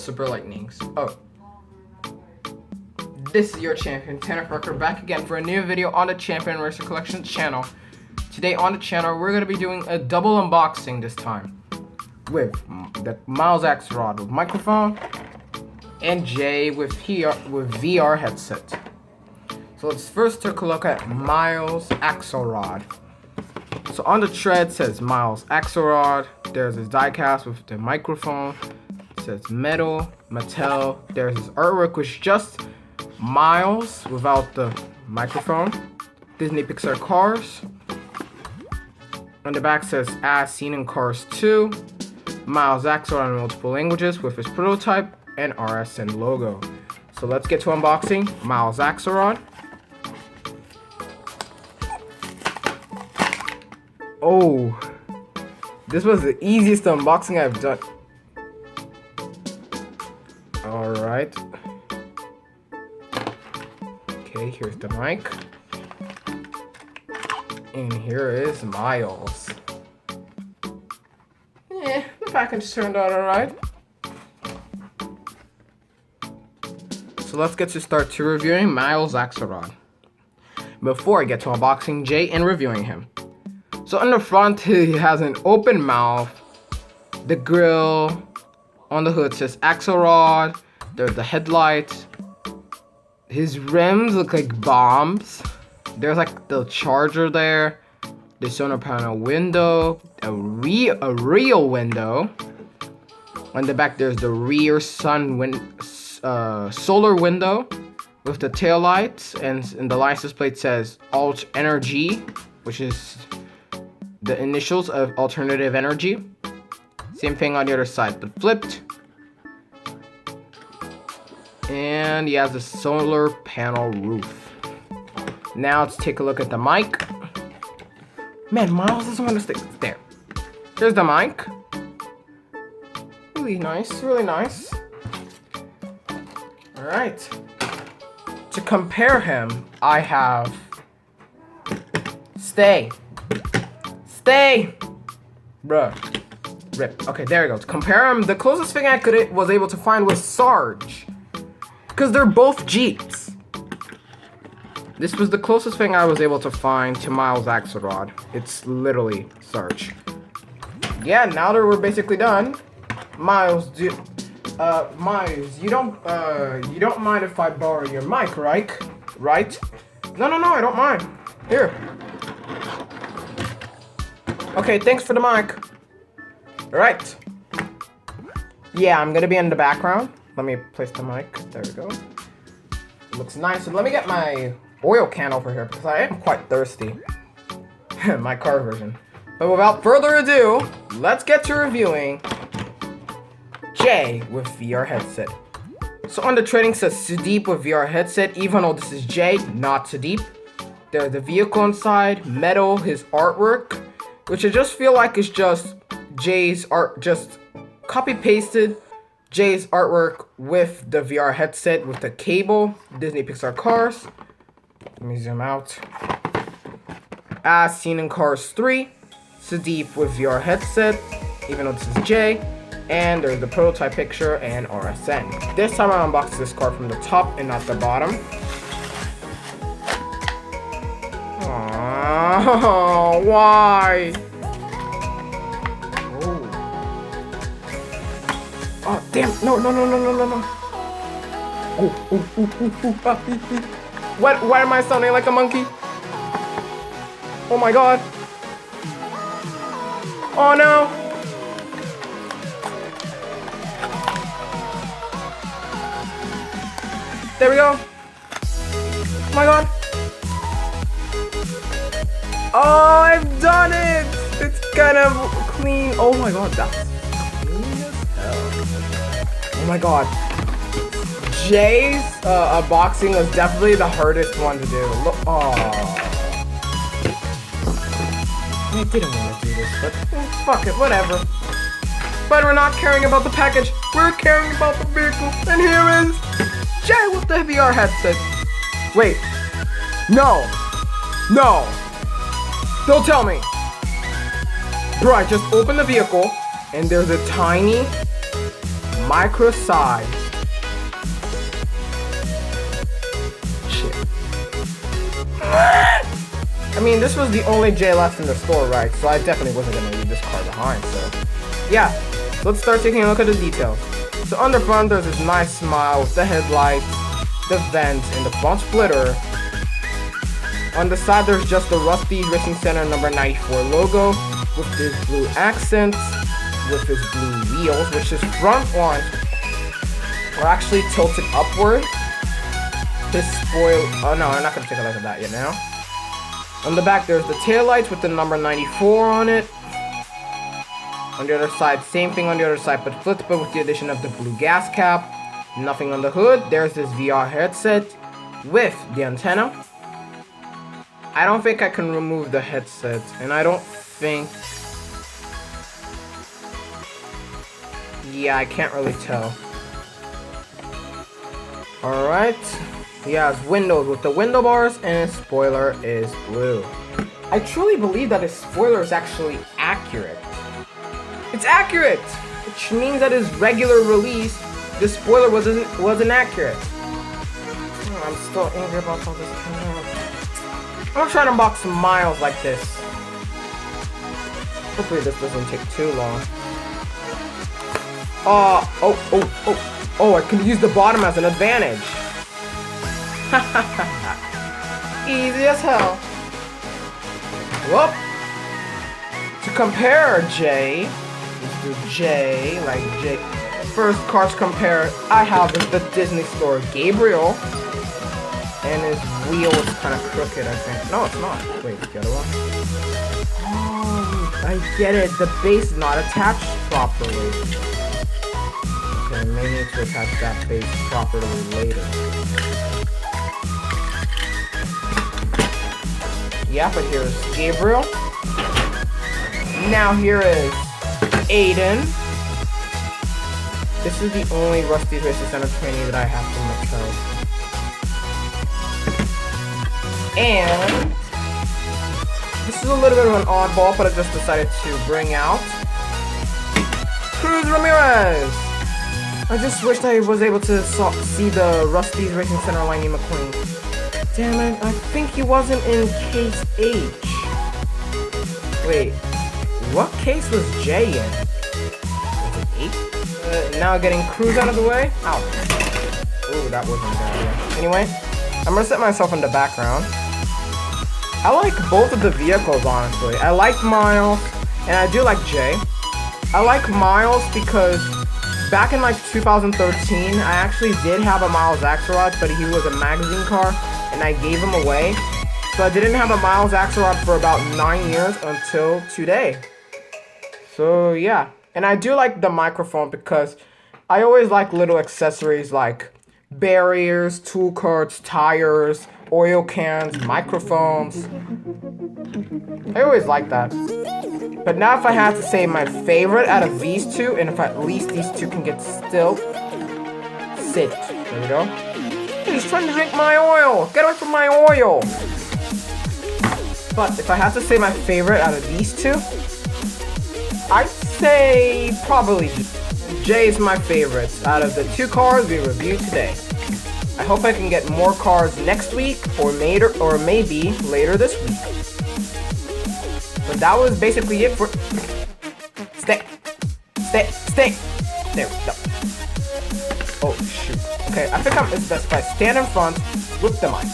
Super Lightnings. Oh. This is your champion, Tanner Parker, back again for a new video on the Champion Racer Collection channel. Today on the channel, we're going to be doing a double unboxing this time. With the Miles Axelrod with microphone, and Jay with VR headset. So let's first take a look at Miles Axelrod. So on the tread says Miles Axelrod. There's his diecast with the microphone. It says Mattel. There's his artwork, which is just Miles without the microphone. Disney Pixar Cars. On the back says as seen in Cars 2. Miles Axelrod in multiple languages with his prototype and RSN logo. So let's get to unboxing Miles Axelrod. Oh, this was the easiest unboxing I've done. Alright. Okay, here's the mic. And here is Miles. The package turned out alright. So let's get to start to reviewing Miles Axelrod. Before I get to unboxing Jay and reviewing him. So on the front, he has an open mouth. The grill on the hood says Axelrod. There's the headlights. His rims look like bombs. There's like the charger there. The solar panel window. A real window. On the back, there's the rear solar window with the tail lights, and the license plate says Alt Energy, which is the initials of alternative energy. Same thing on the other side, but flipped. And he has a solar panel roof. Now let's take a look at the mic. Man, Miles doesn't want to stay there. Here's the mic. Really nice, really nice. Alright. To compare him, I have Stay. Bruh. Rip. Okay, there we go. To compare them, the closest thing I was able to find was Sarge. Because they're both Jeeps. This was the closest thing I was able to find to Miles Axelrod. It's literally Sarge. Yeah, now that we're basically done, Miles, Miles, you don't mind if I borrow your mic, right? Right? No, I don't mind. Here. Okay, thanks for the mic. Alright. Yeah, I'm gonna be in the background. Let me place the mic. There we go. Looks nice. And let me get my oil can over here because I am quite thirsty. My car version. But without further ado, let's get to reviewing Jay with VR headset. So on the trading says Sudeep with VR headset, even though this is Jay, not Sudeep. There's the vehicle inside, metal, his artwork, which I just feel like is just Jay's art, just copy pasted Jay's artwork with the VR headset with the cable, Disney Pixar Cars. Let me zoom out. As seen in Cars 3, Sudeep with VR headset, even though this is Jay. And there's the prototype picture and RSN. This time I unboxed this car from the top and not the bottom. Oh, why? Oh, damn. No. What? Why am I sounding like a monkey? Oh my god. Oh no. There we go. Oh my god. Oh, I've done it. It's kind of clean. Oh my god, that's clean as hell. Oh my god. Jay's unboxing was definitely the hardest one to do. Look, oh. I didn't want to do this, but fuck it, whatever. But we're not caring about the package. We're caring about the vehicle. And here is Jay with the VR headset. Wait. No. Don't tell me. Bro, I just opened the vehicle and there's a tiny micro size. Shit. I mean, this was the only J left in the store, right? So I definitely wasn't gonna leave this car behind, so. Yeah, so let's start taking a look at the details. So on the front, there's this nice smile with the headlights, the vents, and the front splitter. On the side, there's just the Rusty Racing Center number 94 logo with this blue accent, with his blue wheels, which his front ones are actually tilted upward. His spoil. Oh no, I'm not gonna take a look at that yet now. On the back, there's the taillights with the number 94 on it. On the other side, same thing on the other side, but flipped, but with the addition of the blue gas cap. Nothing on the hood. There's this VR headset with the antenna. I don't think I can remove the headset, and I don't think... Yeah, I can't really tell. Alright. He has windows with the window bars, and his spoiler is blue. I truly believe that his spoiler is actually accurate. It's accurate! Which means that his regular release, the spoiler wasn't accurate. Oh, I'm still angry about all this. I'm gonna try to unbox some miles like this. Hopefully this doesn't take too long. Oh, I can use the bottom as an advantage. Easy as hell. Whoop. To compare J, like J. First cars compare, I have the Disney Store Gabriel. And his wheel is kind of crooked, I think. No, it's not. Wait, the other one? Oh, I get it. The base is not attached properly. Okay, I may need to attach that base properly later. Yeah, but here's Gabriel. Now here is Aiden. This is the only Rusty Racing Center trainee that I have for myself. And this is a little bit of an oddball, but I just decided to bring out Cruz Ramirez. I just wished I was able to see the Rusty's Racing Center Lightning McQueen. Damn it, I think he wasn't in case H. Wait, what case was J in? Was it H? Now getting Cruz out of the way. Ow. Ooh, that wasn't bad. Anyway, I'm gonna set myself in the background. I like both of the vehicles, honestly. I like Miles, and I do like Jay. I like Miles because back in like 2013, I actually did have a Miles Axelrod, but he was a magazine car, and I gave him away. So I didn't have a Miles Axelrod for about 9 years until today. So yeah, and I do like the microphone because I always like little accessories like barriers, tool carts, tires, oil cans, microphones. I always like that. But now if I had to say my favorite out of these two, and if at least these two can get still, sit. There we go. He's trying to drink my oil. Get away from my oil. But if I had to say my favorite out of these two, I'd say probably Jay is my favorite out of the two cars we reviewed today. I hope I can get more cars next week or maybe later this week. But that was basically it for... Stay. There we go. Oh, shoot. Okay, I think it's best if I stand in front with the mic.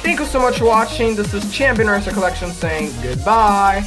Thank you so much for watching. This is Champion Racer Collection saying goodbye.